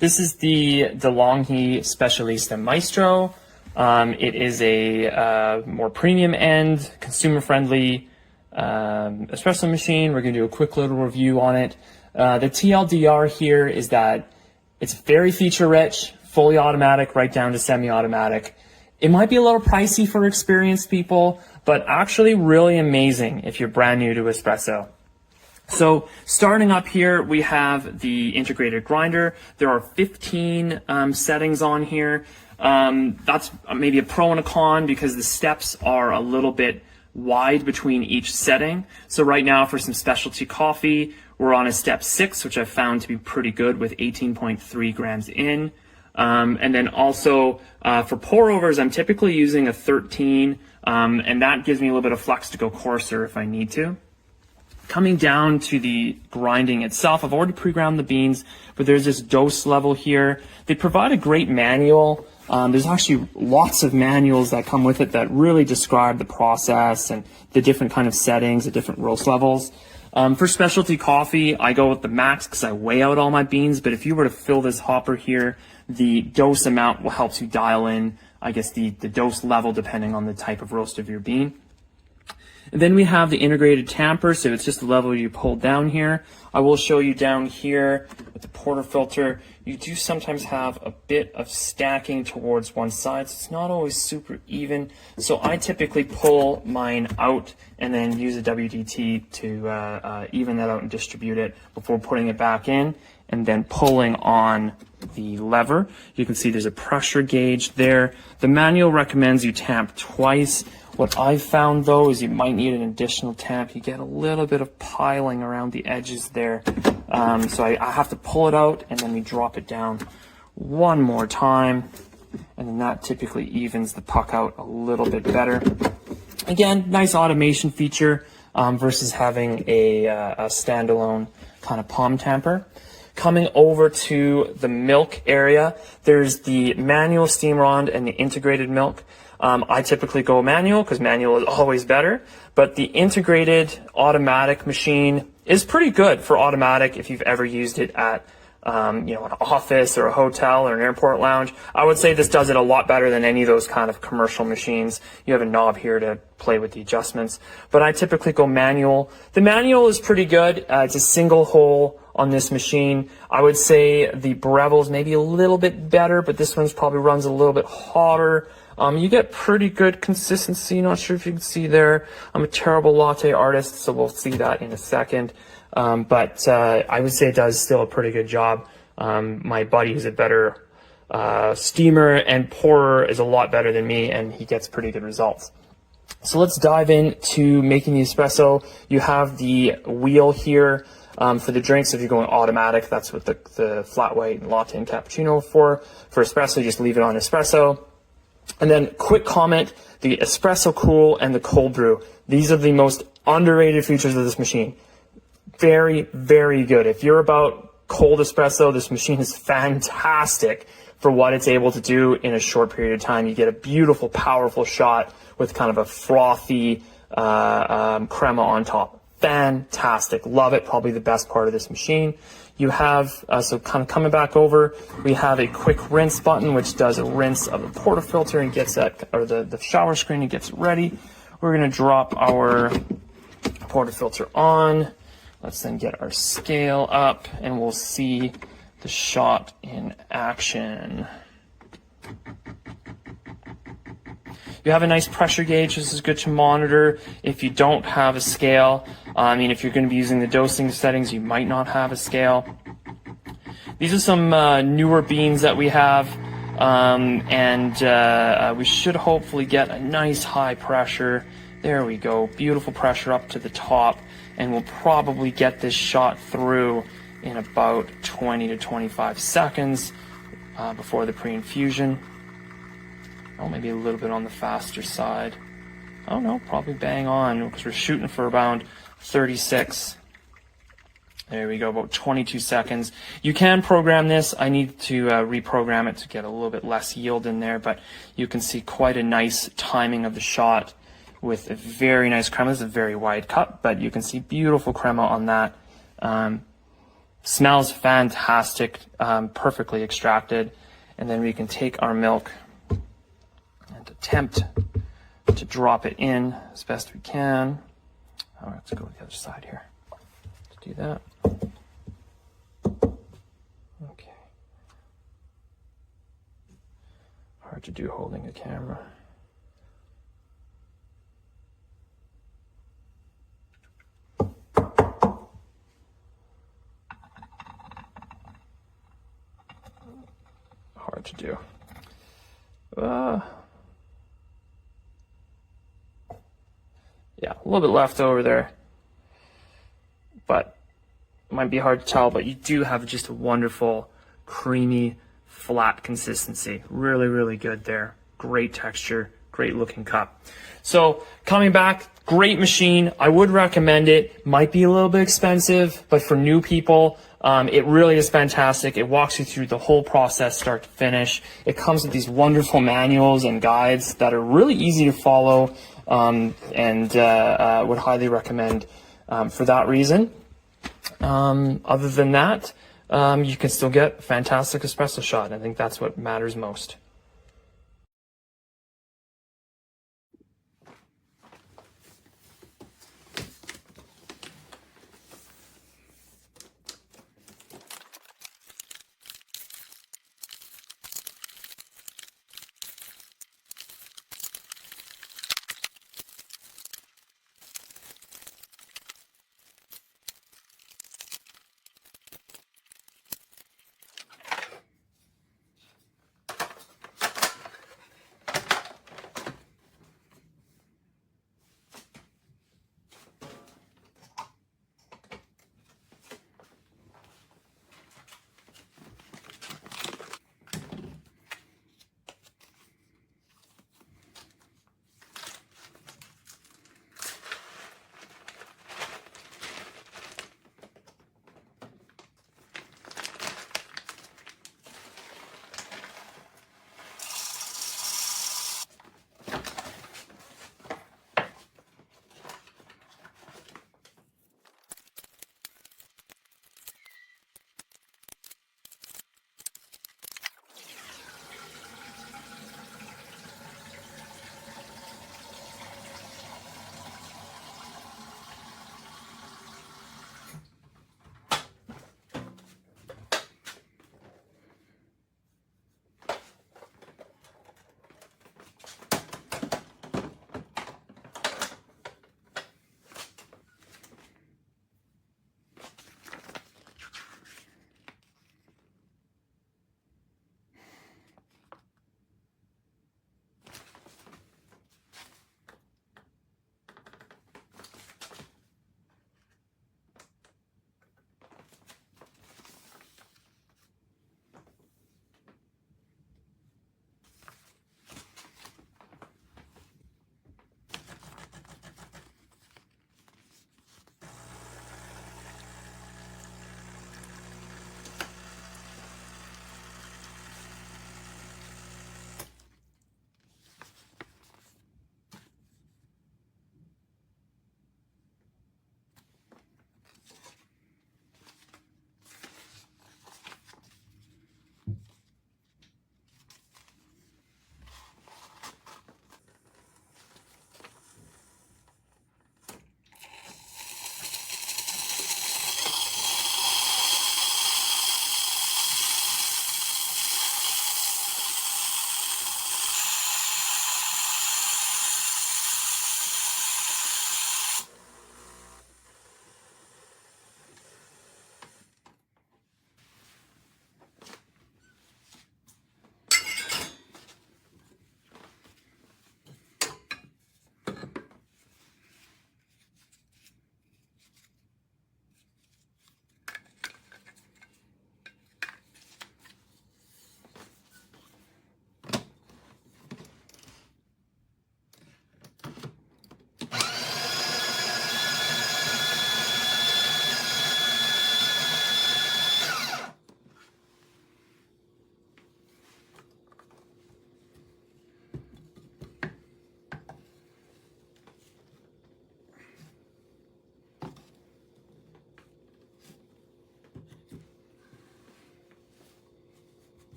This is the DeLonghi Specialista Maestro. It is a more premium end, consumer-friendly espresso machine. We're going to do a quick little review on it. The TLDR here is that it's very feature-rich, fully automatic, right down to semi-automatic. It might be a little pricey for experienced people, but actually really amazing if you're brand new to espresso. So starting up here, we have the integrated grinder. There are 15 settings on here. That's maybe a pro and a con because the steps are a little bit wide between each setting. So right now for some specialty coffee, we're on a step 6, which I've found to be pretty good with 18.3 grams in. And then also for pour overs, I'm typically using a 13, and that gives me a little bit of flex to go coarser if I need to. Coming down to the grinding itself, I've already pre-ground the beans, but there's this dose level here. They provide a great manual. There's actually lots of manuals that come with it that really describe the process and the different kind of settings, the different roast levels. For specialty coffee, I go with the max because I weigh out all my beans, but if you were to fill this hopper here, the dose amount will help you dial in, I guess, the dose level depending on the type of roast of your bean. And then we have the integrated tamper, so it's just the level you pull down here. I will show you down here with the portafilter, you do sometimes have a bit of stacking towards one side, so it's not always super even. So I typically pull mine out and then use a WDT to even that out and distribute it before putting it back in and then pulling on the lever. You can see there's a pressure gauge there. The manual recommends you tamp twice. What I've found though is you might need an additional tamp. You get a little bit of piling around the edges there. So I have to pull it out and then we drop it down one more time. And then that typically evens the puck out a little bit better. Again, nice automation feature versus having a standalone kind of palm tamper. Coming over to the milk area, there's the manual steam rod and the integrated milk. I typically go manual because manual is always better, but the integrated automatic machine is pretty good for automatic if you've ever used it at an office or a hotel or an airport lounge. I would say this does it a lot better than any of those kind of commercial machines. You have a knob here to play with the adjustments, but I typically go manual. The manual is pretty good. It's a single hole on this machine. I would say the Breville is maybe a little bit better, but this one's probably runs a little bit hotter. You get pretty good consistency. Not sure if you can see there. I'm a terrible latte artist, so we'll see that in a second. But I would say it does still a pretty good job. My buddy who's a better steamer and pourer is a lot better than me, and he gets pretty good results. So let's dive into making the espresso. You have the wheel here for the drinks. If you're going automatic, that's what the flat white and latte and cappuccino for. For espresso, you just leave it on espresso. And then quick comment, the espresso cool and the cold brew. These are the most underrated features of this machine. Very, very good. If you're about cold espresso, this machine is fantastic for what it's able to do in a short period of time. You get a beautiful, powerful shot with kind of a frothy crema on top. Fantastic. Love it. Probably the best part of this machine. You have, so kind of coming back over, we have a quick rinse button, which does a rinse of the portafilter and gets that, or the shower screen and gets it ready. We're going to drop our portafilter on. Let's then get our scale up and we'll see the shot in action. You have a nice pressure gauge. This is good to monitor if you don't have a scale. If you're going to be using the dosing settings, you might not have a scale. These are some newer beans that we have, and we should hopefully get a nice high pressure. There we go. Beautiful pressure up to the top, and we'll probably get this shot through in about 20 to 25 seconds before the pre-infusion. Oh, maybe a little bit on the faster side. Oh no, probably bang on because we're shooting for around 36. There we go, about 22 seconds. You can program this. I need to reprogram it to get a little bit less yield in there, but you can see quite a nice timing of the shot with a very nice crema. This is a very wide cup, but you can see beautiful crema on that. Smells fantastic, perfectly extracted. And then we can take our milk and attempt to drop it in as best we can. Oh, let's go to the other side here. Let's do that. Okay. Hard to do holding a camera. Hard to do. Yeah, a little bit left over there, but it might be hard to tell, but you do have just a wonderful, creamy, flat consistency. Really, really good there. Great texture, great looking cup. So coming back, great machine. I would recommend it. Might be a little bit expensive, but for new people, it really is fantastic. It walks you through the whole process, start to finish. It comes with these wonderful manuals and guides that are really easy to follow, and would highly recommend for that reason. Other than that, you can still get a fantastic espresso shot, and I think that's what matters most.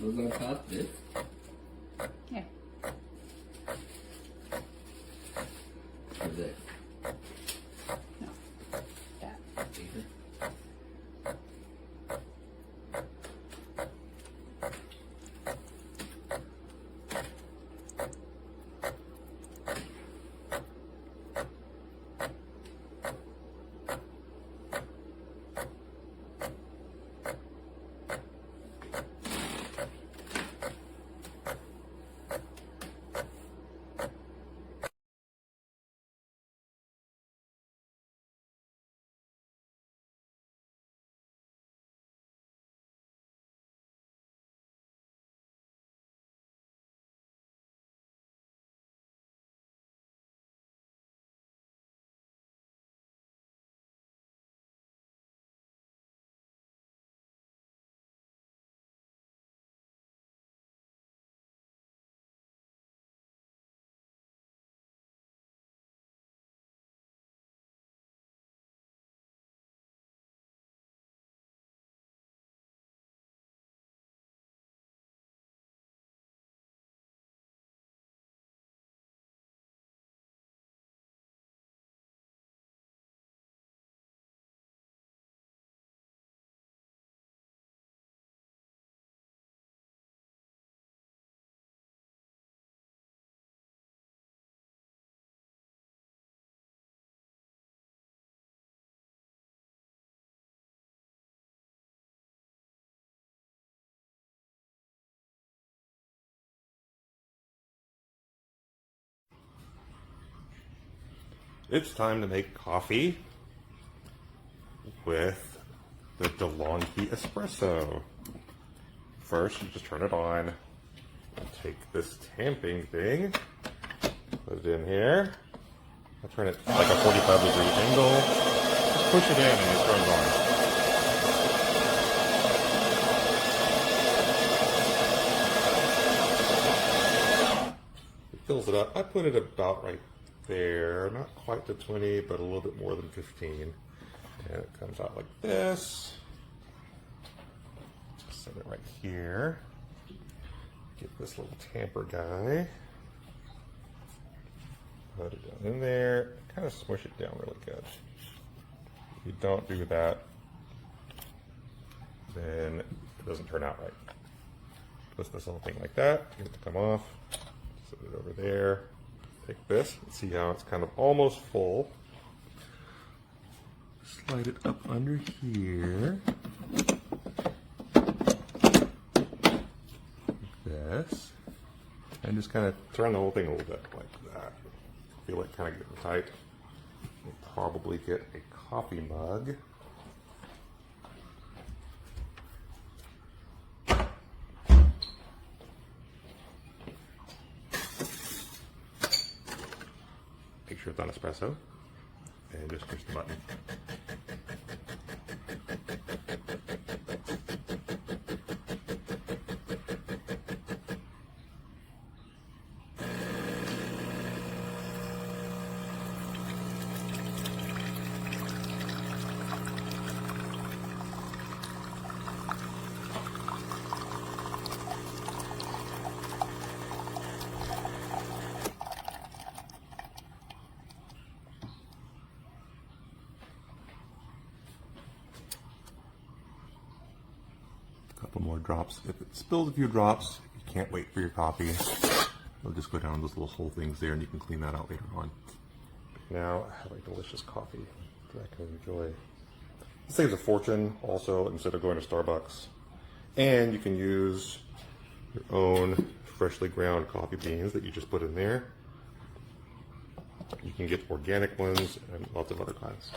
Those on top, this? Yeah. Or this? No. That. Paper? It's time to make coffee with the DeLonghi Espresso. First, you just turn it on. Take this tamping thing, put it in here. I turn it like a 45-degree angle. Just push it in and it turns on. It fills it up. I put it about right there, not quite to 20, but a little bit more than 15. And it comes out like this. Just set it right here. Get this little tamper guy. Put it down in there. Kind of smush it down really good. If you don't do that, then it doesn't turn out right. Twist this little thing like that, get it to come off. Set it over there. Take this, see how it's kind of almost full. Slide it up under here. Like this. And just kind of turn the whole thing a little bit like that. Feel it kind of getting tight. We'll probably get a coffee mug. Make sure it's on espresso. and just push the button. Couple more drops. If it spills a few drops, you can't wait for your coffee. It'll just go down those little hole things there, and you can clean that out later on. Now I have a delicious coffee that I can enjoy. This saves a fortune also instead of going to Starbucks. And you can use your own freshly ground coffee beans that you just put in there. You can get organic ones and lots of other kinds.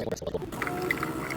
Okay.